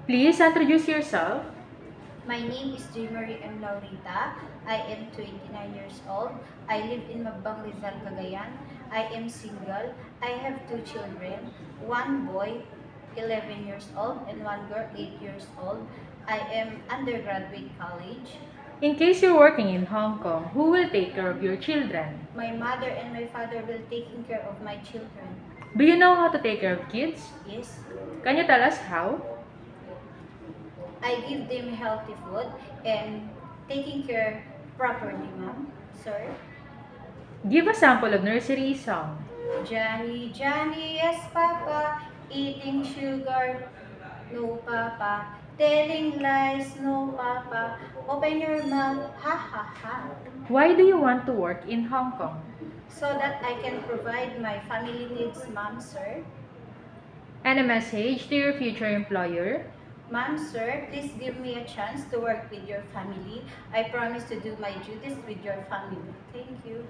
Please introduce yourself. My name is Jmarie M. Laurita. I am 29 years old. I live in Magbang, Rizal, Cagayan. I am single. I have two children. One boy, 11 years old, and one girl, 8 years old. I am undergraduate college. In case you're working in Hong Kong, who will take care of your children? My mother and my father will taking care of my children. Do you know how to take care of kids? Yes, Can you tell us how? I give them healthy food and taking care properly, ma'am, sir. Give a sample of nursery song. Johnny, Johnny, yes, Papa. Eating sugar, no, Papa. Telling lies, no, Papa. Open your mouth, ha, ha, ha. Why do you want to work in Hong Kong? So that I can provide my family needs, ma'am, sir. And a message to your future employer? Ma'am, sir, please give me a chance to work with your family. I promise to do my duties with your family. Thank you.